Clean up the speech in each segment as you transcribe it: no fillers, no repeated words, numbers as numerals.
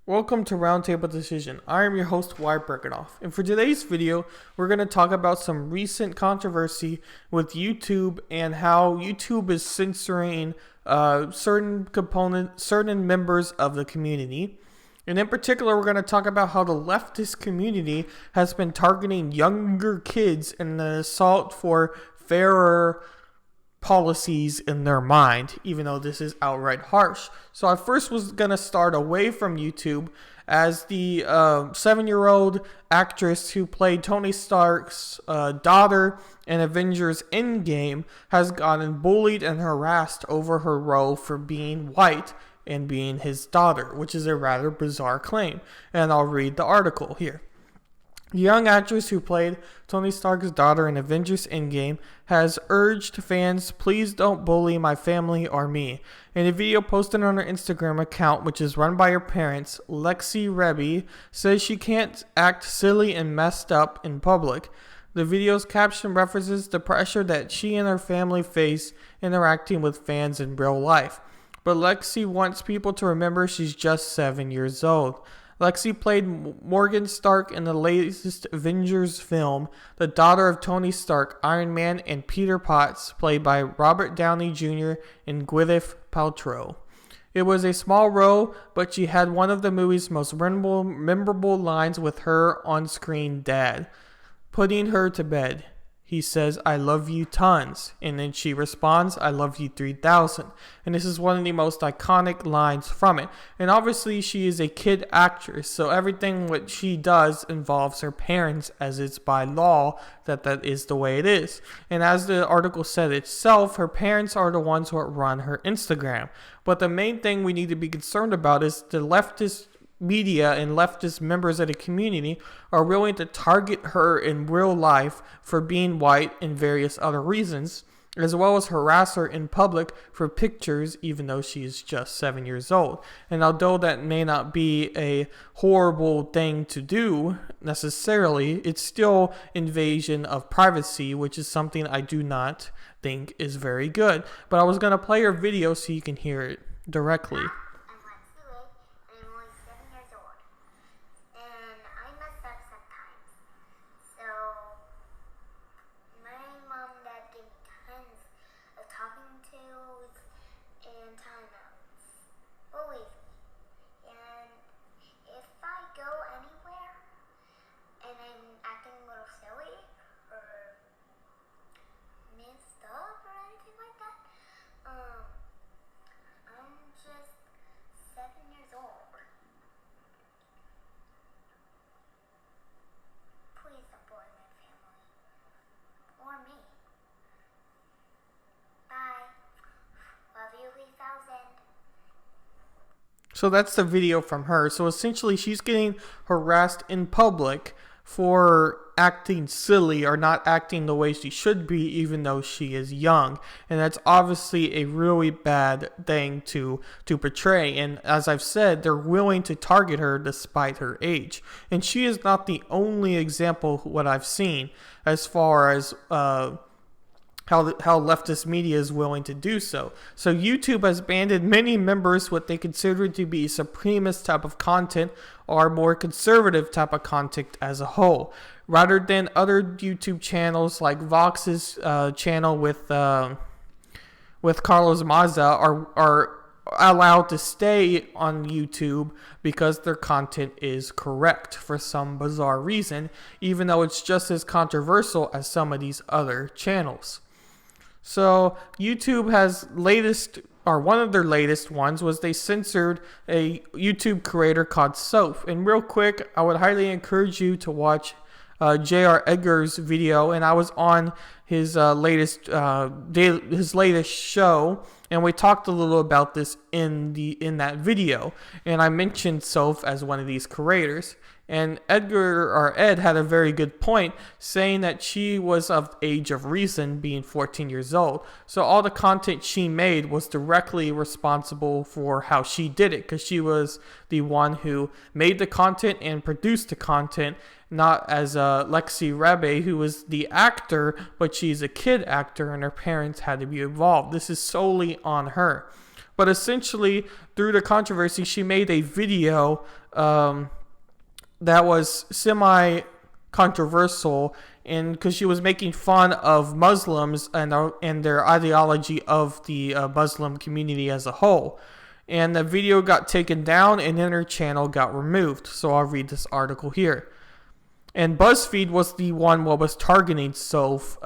Welcome to Roundtable Decision. I am your host, Wyatt Bergenoff, and for today's video, we're going to talk about some recent controversy with YouTube and how YouTube is censoring certain members of the community. And in particular, we're going to talk about how the leftist community has been targeting younger kids in an assault for fairer policies in their mind, even though this is outright harsh. So I first was going to start away from YouTube, as the 7-year-old actress who played Tony Stark's daughter in Avengers Endgame has gotten bullied and harassed over her role for being white and being his daughter, which is a rather bizarre claim. And I'll read the article here. The young actress who played Tony Stark's daughter in Avengers Endgame has urged fans, please don't bully my family or me. In a video posted on her Instagram account, which is run by her parents, Lexi Rebby says she can't act silly and messed up in public. The video's caption references the pressure that she and her family face interacting with fans in real life. But Lexi wants people to remember she's just 7 years old. Lexi played Morgan Stark in the latest Avengers film, the daughter of Tony Stark, Iron Man, and Peter Potts, played by Robert Downey Jr. and Gwyneth Paltrow. It was a small role, but she had one of the movie's most memorable lines with her on-screen dad, putting her to bed. He says, I love you tons. And then she responds, I love you 3,000. And this is one of the most iconic lines from it. And obviously she is a kid actress, so everything what she does involves her parents, as it's by law that is the way it is. And as the article said itself, her parents are the ones who run her Instagram. But the main thing we need to be concerned about is the leftist media and leftist members of the community are willing to target her in real life for being white and various other reasons, as well as harass her in public for pictures, even though she is just 7 years old. And although that may not be a horrible thing to do necessarily, it's still invasion of privacy, which is something I do not think is very good. But I was going to play her video so you can hear it directly. And timeouts. Believe me. And if I go anywhere and I'm acting a little silly or messed up or anything like that, I'm just 7 years old. Please don't bully my family. Or me. Bye. Love you 3,000. So that's the video from her. So essentially she's getting harassed in public for acting silly or not acting the way she should be, even though she is young. And that's obviously a really bad thing to portray. And as I've said, they're willing to target her despite her age. And she is not the only example what I've seen as far as how leftist media is willing to do so. So YouTube has banned many members what they consider to be supremacist type of content or more conservative type of content as a whole, rather than other YouTube channels like Vox's channel with Carlos Maza are allowed to stay on YouTube because their content is correct for some bizarre reason, even though it's just as controversial as some of these other channels. So YouTube has one of their latest ones was they censored a YouTube creator called Soph. And real quick, I would highly encourage you to watch J.R. Edgar's video, and I was on his latest show, and we talked a little about this in that video, and I mentioned Soph as one of these creators. And Ed had a very good point, saying that she was of age of reason, being 14 years old. So all the content she made was directly responsible for how she did it, because she was the one who made the content and produced the content, not as Lexi Rebby, who was the actor, but she's a kid actor and her parents had to be involved. This is solely on her. But essentially, through the controversy, she made a video that was semi-controversial, and because she was making fun of Muslims and their ideology of the Muslim community as a whole. And the video got taken down, and then her channel got removed. So I'll read this article here. And BuzzFeed was the one what was targeting Soph,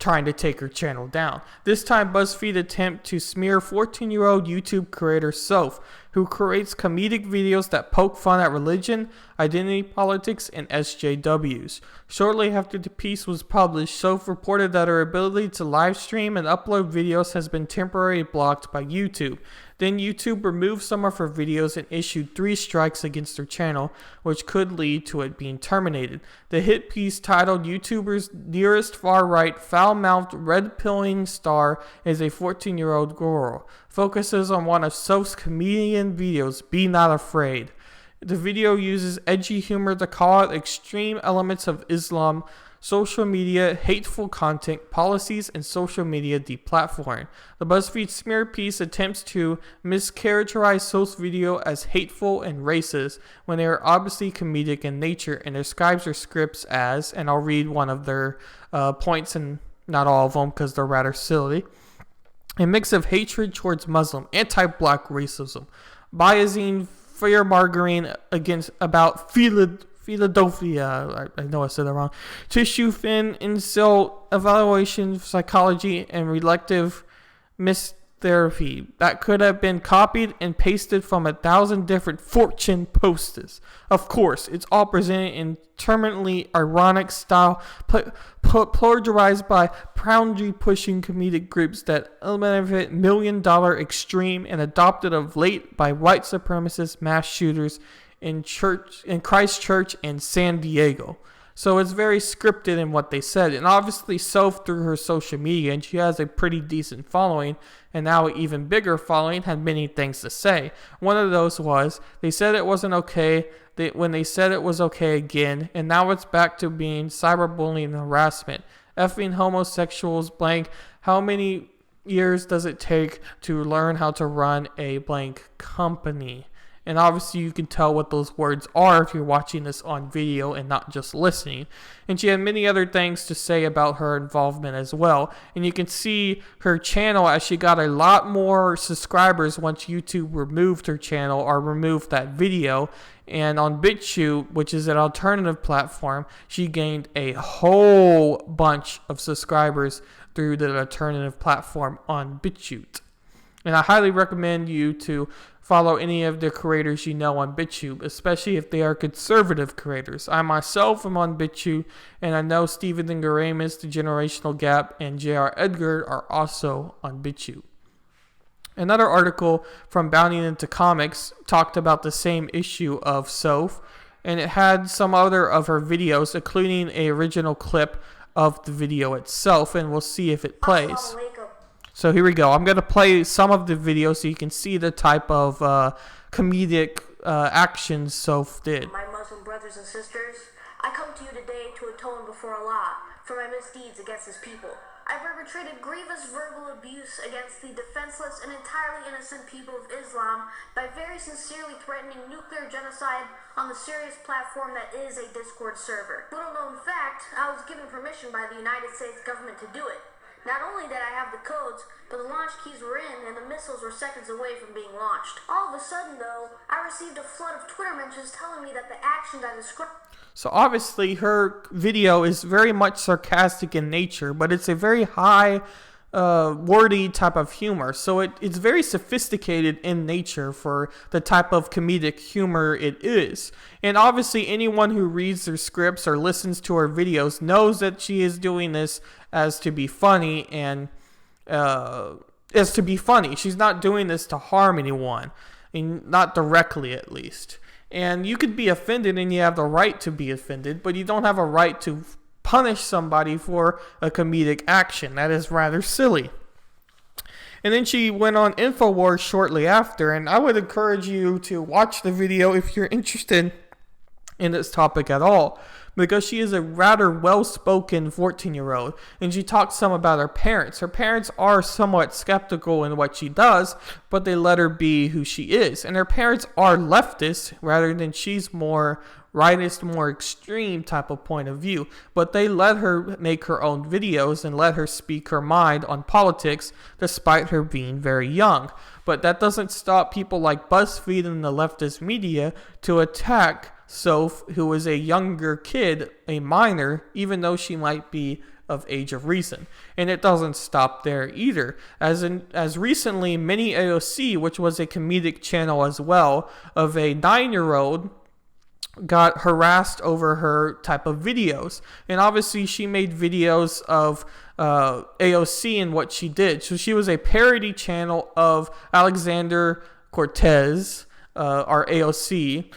trying to take her channel down. This time, BuzzFeed attempt to smear 14-year-old YouTube creator Soph, who creates comedic videos that poke fun at religion, identity politics, and SJWs. Shortly after the piece was published, Soph reported that her ability to live stream and upload videos has been temporarily blocked by YouTube. Then YouTube removed some of her videos and issued 3 strikes against her channel, which could lead to it being terminated. The hit piece, titled "YouTuber's Nearest Far-Right Foul-Mouthed Red-Pilling Star is a 14-Year-Old Girl," focuses on one of Soph's comedian videos, "Be Not Afraid." The video uses edgy humor to call out extreme elements of Islam, social media, hateful content, policies, and social media deplatforming. The BuzzFeed smear piece attempts to mischaracterize Soph's video as hateful and racist when they are obviously comedic in nature, and describes their scripts as, and I'll read one of their points, and not all of them because they're rather silly, a mix of hatred towards Muslim, anti-black racism, biasing, fear-mongering about Philadelphia, I know I said that wrong, tissue fin, incel, evaluation, psychology, and relective mistherapy that could have been copied and pasted from 1,000 different Fortune posters. Of course, it's all presented in terminally ironic style, plagiarized by boundary-pushing comedic groups that eliminate million-dollar extreme and adopted of late by white supremacist mass shooters in Christchurch and San Diego. So it's very scripted in what they said. And obviously Soph, through her social media, and she has a pretty decent following, and now an even bigger following, had many things to say. One of those was, they said it wasn't okay when they said it was okay again, and now it's back to being cyberbullying and harassment. Effing homosexuals blank. How many years does it take to learn how to run a blank company? And obviously you can tell what those words are if you're watching this on video and not just listening. And she had many other things to say about her involvement as well. And you can see her channel as she got a lot more subscribers once YouTube removed her channel or removed that video. And on BitChute, which is an alternative platform, she gained a whole bunch of subscribers through the alternative platform on BitChute. And I highly recommend you to follow any of the creators you know on BitChute, especially if they are conservative creators. I myself am on BitChute, and I know Stephen and Garamus, The Generational Gap, and J.R. Edgar are also on BitChute. Another article from Bounding Into Comics talked about the same issue of Soph, and it had some other of her videos, including an original clip of the video itself, and we'll see if it plays. So here we go. I'm going to play some of the video so you can see the type of comedic actions Soph did. My Muslim brothers and sisters, I come to you today to atone before Allah for my misdeeds against His people. I perpetrated grievous verbal abuse against the defenseless and entirely innocent people of Islam by very sincerely threatening nuclear genocide on the serious platform that is a Discord server. Little known fact, I was given permission by the United States government to do it. Not only did I have the codes, but the launch keys were in and the missiles were seconds away from being launched. All of a sudden, though, I received a flood of Twitter mentions telling me that the actions I described... So obviously her video is very much sarcastic in nature, but it's a very high wordy type of humor. So it's very sophisticated in nature for the type of comedic humor it is. And obviously anyone who reads her scripts or listens to her videos knows that she is doing this as to be funny and as to be funny. She's not doing this to harm anyone, and not directly at least. And you could be offended, and you have the right to be offended, but you don't have a right to punish somebody for a comedic action. That is rather silly. And then she went on InfoWars shortly after, and I would encourage you to watch the video if you're interested in this topic at all, because she is a rather well-spoken 14-year-old, and she talks some about her parents. Her parents are somewhat skeptical in what she does, but they let her be who she is. And her parents are leftist, rather than she's more rightist, more extreme type of point of view. But they let her make her own videos and let her speak her mind on politics, despite her being very young. But that doesn't stop people like BuzzFeed and the leftist media to attack Soph, who is a younger kid, a minor, even though she might be of age of reason. And it doesn't stop there either. As recently, Mini AOC, which was a comedic channel as well, of a 9-year-old, got harassed over her type of videos. And obviously she made videos of AOC and what she did. So she was a parody channel of Alexander Cortez, our AOC,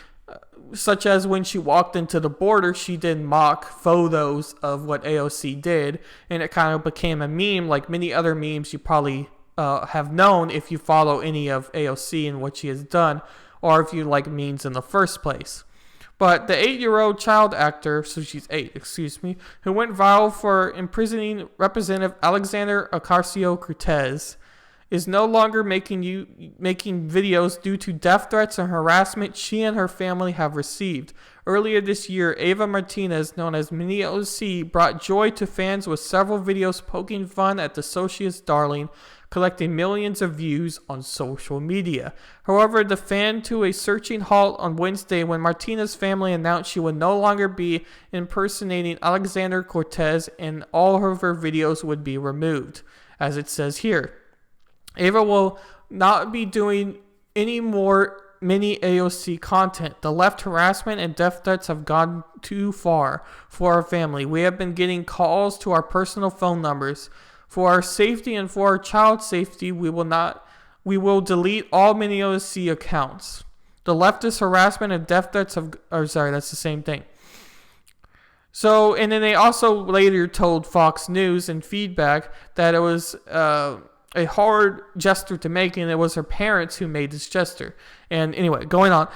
such as when she walked into the border, she did mock photos of what AOC did, and it kind of became a meme, like many other memes you probably have known if you follow any of AOC and what she has done, or if you like memes in the first place. But the 8-year-old child actor, so she's 8, who went viral for imprisoning Representative Alexander Ocasio-Cortez, is no longer making videos due to death threats and harassment she and her family have received. Earlier this year, Ava Martinez, known as Mini OC, brought joy to fans with several videos poking fun at the socialist darling, collecting millions of views on social media. However, the fan to a searching halt on Wednesday when Martinez's family announced she would no longer be impersonating Alexander Cortez and all of her videos would be removed, as it says here. Ava will not be doing any more Mini AOC content. The left harassment and death threats have gone too far for our family. We have been getting calls to our personal phone numbers. For our safety and for our child's safety, we will delete all Mini AOC accounts. The leftist harassment and death threats that's the same thing. So, and then they also later told Fox News in feedback that it was a hard gesture to make, and it was her parents who made this gesture. And anyway, going on.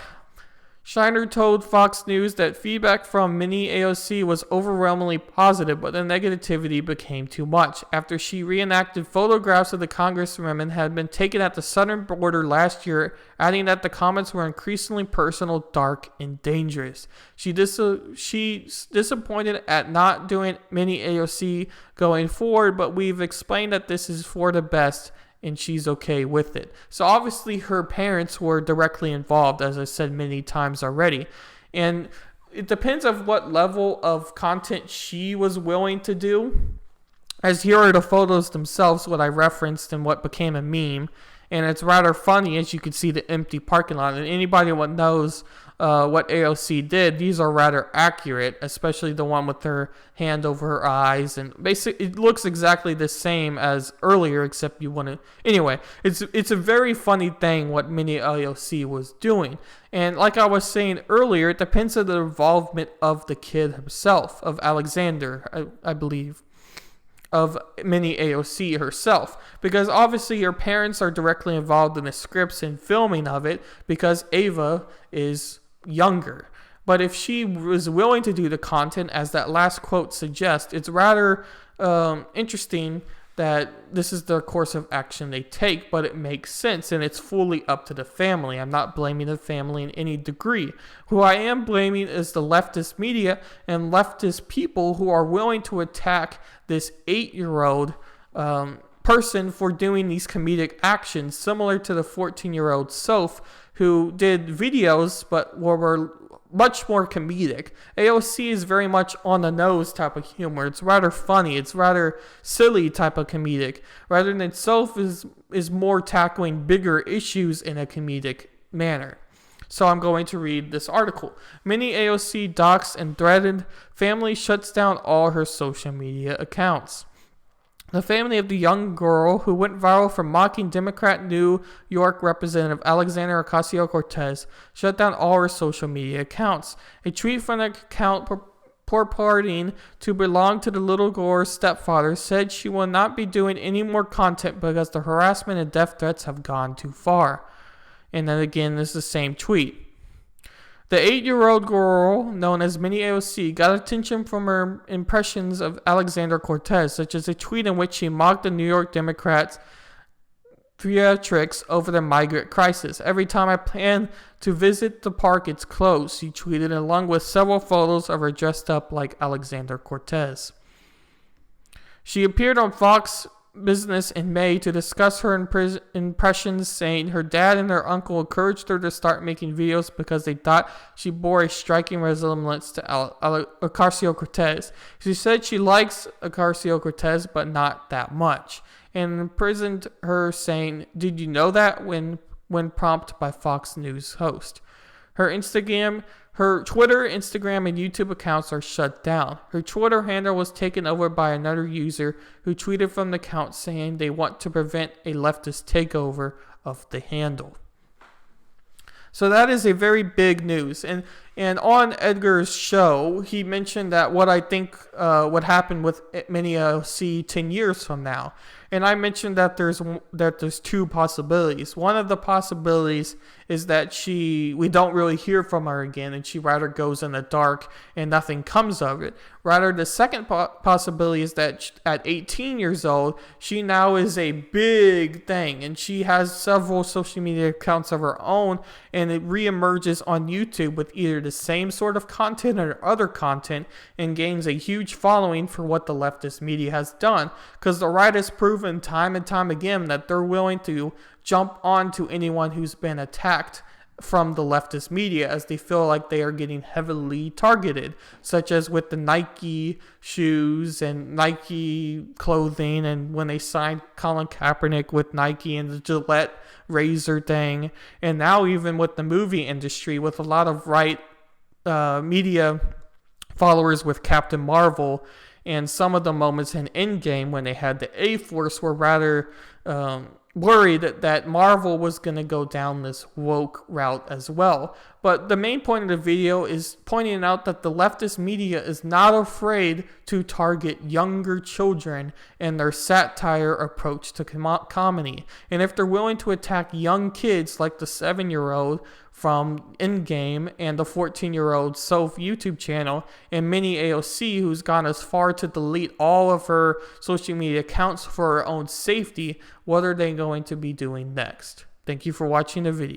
Shiner told Fox News that feedback from Mini AOC was overwhelmingly positive, but the negativity became too much. After she reenacted photographs of the congresswomen had been taken at the southern border last year, adding that the comments were increasingly personal, dark, and dangerous. She's disappointed at not doing Mini AOC going forward, but we've explained that this is for the best, and she's okay with it. So obviously her parents were directly involved, as I said many times already. And it depends on what level of content she was willing to do. As here are the photos themselves, what I referenced and what became a meme. And it's rather funny, as you can see the empty parking lot. And anybody who knows what AOC did, these are rather accurate, especially the one with her hand over her eyes. And basically, it looks exactly the same as earlier, except you want to... Anyway, it's a very funny thing what Mini AOC was doing. And like I was saying earlier, it depends on the involvement of the kid himself, of Alexander, I believe, of Mini AOC herself, because obviously her parents are directly involved in the scripts and filming of it, because Ava is younger. But if she was willing to do the content, as that last quote suggests, it's rather interesting that this is the course of action they take, but it makes sense, and it's fully up to the family. I'm not blaming the family in any degree. Who I am blaming is the leftist media and leftist people who are willing to attack this 8-year-old person for doing these comedic actions, similar to the 14-year-old Soph, who did videos but were much more comedic. AOC is very much on the nose type of humor. It's rather funny. It's rather silly type of comedic, rather than Soph is more tackling bigger issues in a comedic manner. So I'm going to read this article. Mini AOC doxxed and threatened. Family shuts down all her social media accounts. The family of the young girl who went viral for mocking Democrat New York Representative Alexander Ocasio-Cortez shut down all her social media accounts. A tweet from the account purporting to belong to the little girl's stepfather said she will not be doing any more content because the harassment and death threats have gone too far. And then again, this is the same tweet. The 8-year-old girl, known as Mini AOC, got attention from her impressions of Alexander Cortez, such as a tweet in which she mocked the New York Democrats' theatrics over the migrant crisis. "Every time I plan to visit the park, it's closed," she tweeted, along with several photos of her dressed up like Alexander Cortez. She appeared on Fox Business in May to discuss her impressions, saying her dad and her uncle encouraged her to start making videos because they thought she bore a striking resemblance to Ocasio-Cortez. She said she likes Ocasio-Cortez, but not that much, and imprisoned her, saying, "Did you know that?" when prompted by Fox News host. Her Twitter, Instagram, and YouTube accounts are shut down. Her Twitter handle was taken over by another user who tweeted from the account saying they want to prevent a leftist takeover of the handle. So that is a very big news. And on Edgar's show, he mentioned that what I think would happen with Mini AOC 10 years from now. And I mentioned that there's two possibilities. One of the possibilities is that we don't really hear from her again, and she rather goes in the dark and nothing comes of it. Rather, the second possibility is that at 18 years old, she now is a big thing, and she has several social media accounts of her own, and it reemerges on YouTube with either the same sort of content or other content, and gains a huge following for what the leftist media has done. Because the right has proven time and time again that they're willing to jump onto anyone who's been attacked from the leftist media, as they feel like they are getting heavily targeted, such as with the Nike shoes and Nike clothing, and when they signed Colin Kaepernick with Nike and the Gillette razor thing, and now even with the movie industry with a lot of right media followers with Captain Marvel, and some of the moments in Endgame when they had the A-Force were rather worried that Marvel was going to go down this woke route as well. But the main point of the video is pointing out that the leftist media is not afraid to target younger children in their satire approach to comedy. And if they're willing to attack young kids like the 7-year-old from Endgame and the 14-year-old Soph YouTube channel, and Mini AOC, who's gone as far to delete all of her social media accounts for her own safety, what are they going to be doing next? Thank you for watching the video.